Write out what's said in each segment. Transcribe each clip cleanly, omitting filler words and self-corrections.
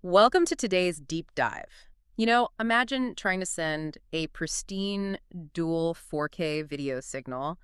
Welcome to today's deep dive. Imagine trying to send a pristine dual 4K video signal,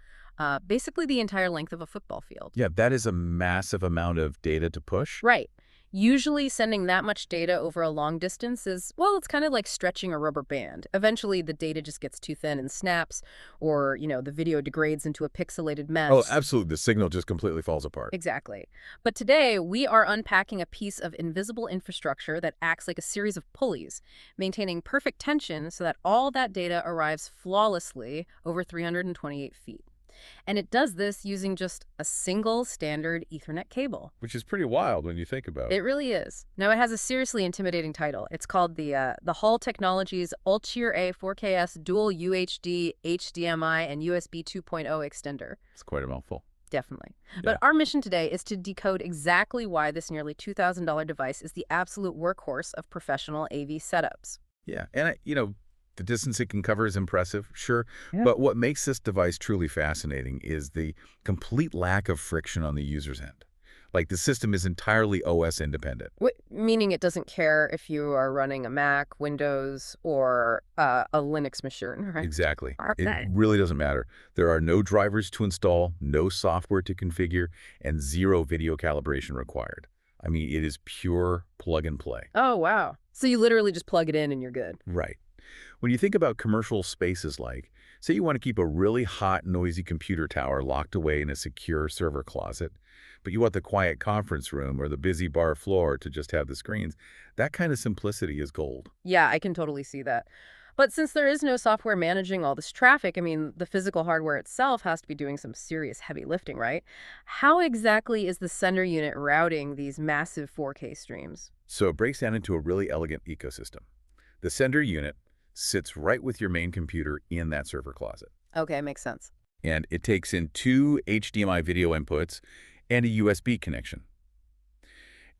basically the entire length of a football field. Yeah, that is a massive amount of data to push. Right. Usually sending that much data over a long distance is, well, it's kind of like stretching a rubber band. Eventually the data just gets too thin and snaps, or, the video degrades into a pixelated Oh, mess. absolutely. The signal just completely falls apart. Exactly. But today, we are unpacking a piece of invisible infrastructure that acts like a series of pulleys, maintaining perfect tension so that all that data arrives flawlessly over 328 feet. And it does this using just a single standard Ethernet cable. Which is pretty wild when you think about It it. really is. Now, it has a seriously intimidating title. It's called the Hall Technologies ULTRA-4K-S Dual UHD HDMI and USB 2.0 Extender. It's quite a mouthful. Definitely. Yeah. But our mission today is to decode exactly why this nearly $2,000 device is the absolute workhorse of professional AV setups. Yeah. And, the distance it can cover is impressive, sure. Yeah. But what makes this device truly fascinating is the complete lack of friction on the user's end. Like, the system is entirely OS independent. Meaning it doesn't care if you are running a Mac, Windows, or a Linux machine, right? Exactly. It Okay. really doesn't matter. There are no drivers to install, no software to configure, and zero video calibration required. I mean, it is pure plug and play. Oh, wow. So you literally just plug it in and you're good. Right. When you think about commercial spaces like, say you want to keep a really hot, noisy computer tower locked away in a secure server closet, but you want the quiet conference room or the busy bar floor to just have the screens, that kind of simplicity is gold. Yeah, I can totally see that. But since there is no software managing all this traffic, I mean, the physical hardware itself has to be doing some serious heavy lifting, right? How exactly is the sender unit routing these massive 4K streams? So it breaks down into a really elegant ecosystem. The sender unit sits right with your main computer in that server closet. Okay, makes sense. And it takes in two HDMI video inputs and a USB connection.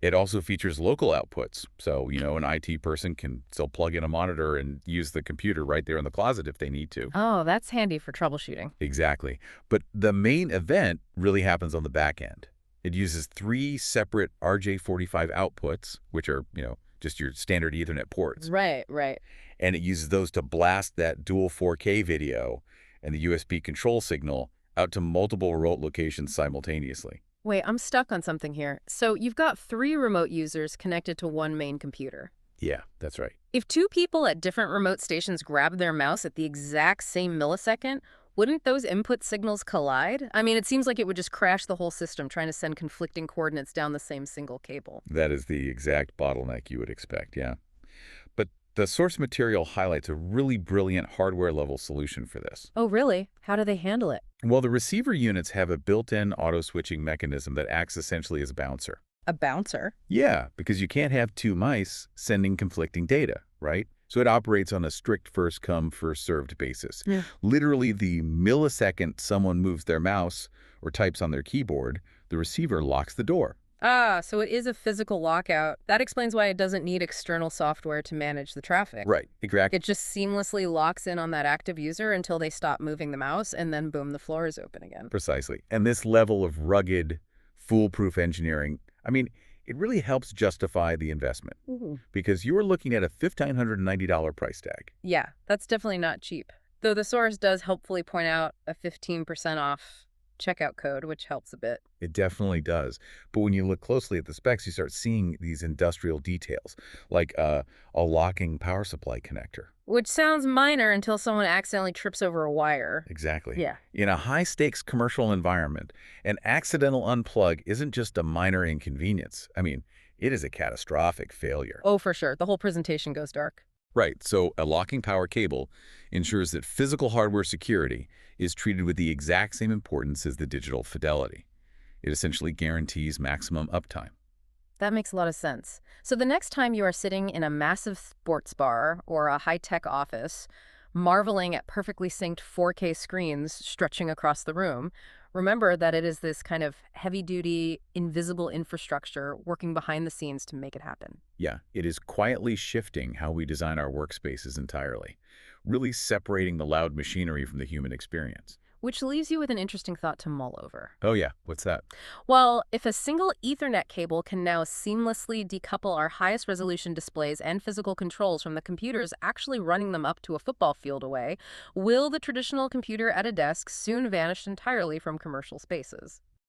It also features local outputs, so, an IT person can still plug in a monitor and use the computer right there in the closet if they need to. Oh, that's handy for troubleshooting. Exactly. But the main event really happens on the back end. It uses three separate RJ45 outputs, which are, just your standard Ethernet ports. Right, right. And it uses those to blast that dual 4K video and the USB control signal out to multiple remote locations simultaneously. Wait, I'm stuck on something here. So you've got 3 remote users connected to one main computer. Yeah, that's right. If 2 people at different remote stations grab their mouse at the exact same millisecond, wouldn't those input signals collide? I mean, it seems like it would just crash the whole system trying to send conflicting coordinates down the same single cable. That is the exact bottleneck you would expect, yeah. But the source material highlights a really brilliant hardware-level solution for this. Oh, really? How do they handle it? Well, the receiver units have a built-in auto-switching mechanism that acts essentially as a bouncer. A bouncer? Yeah, because you can't have two mice sending conflicting data, right? So it operates on a strict first-come, first-served basis. Yeah. Literally, the millisecond someone moves their mouse or types on their keyboard, the receiver locks the door. Ah, so it is a physical lockout. That explains why it doesn't need external software to manage the traffic. Right, exactly. It just seamlessly locks in on that active user until they stop moving the mouse, and then boom, the floor is open again. Precisely. And this level of rugged, foolproof engineering, I mean, it really helps justify the investment because you're looking at a $1,590 price tag. Yeah, that's definitely not cheap. Though the source does helpfully point out a 15% off checkout code, which helps a bit. It definitely does. But when you look closely at the specs, you start seeing these industrial details, like a locking power supply connector. Which sounds minor until someone accidentally trips over a wire. Exactly. Yeah. In a high-stakes commercial environment, an accidental unplug isn't just a minor inconvenience. I mean, it is a catastrophic failure. Oh, for sure. The whole presentation goes dark. Right, so a locking power cable ensures that physical hardware security is treated with the exact same importance as the digital fidelity. It essentially guarantees maximum uptime. That makes a lot of sense. So the next time you are sitting in a massive sports bar or a high-tech office, marveling at perfectly synced 4K screens stretching across the room, remember that it is this kind of heavy-duty, invisible infrastructure working behind the scenes to make it happen. Yeah, it is quietly shifting how we design our workspaces entirely, really separating the loud machinery from the human experience. Which leaves you with an interesting thought to mull over. Oh yeah, what's that? Well, if a single Ethernet cable can now seamlessly decouple our highest resolution displays and physical controls from the computers actually running them up to a football field away, will the traditional computer at a desk soon vanish entirely from commercial spaces?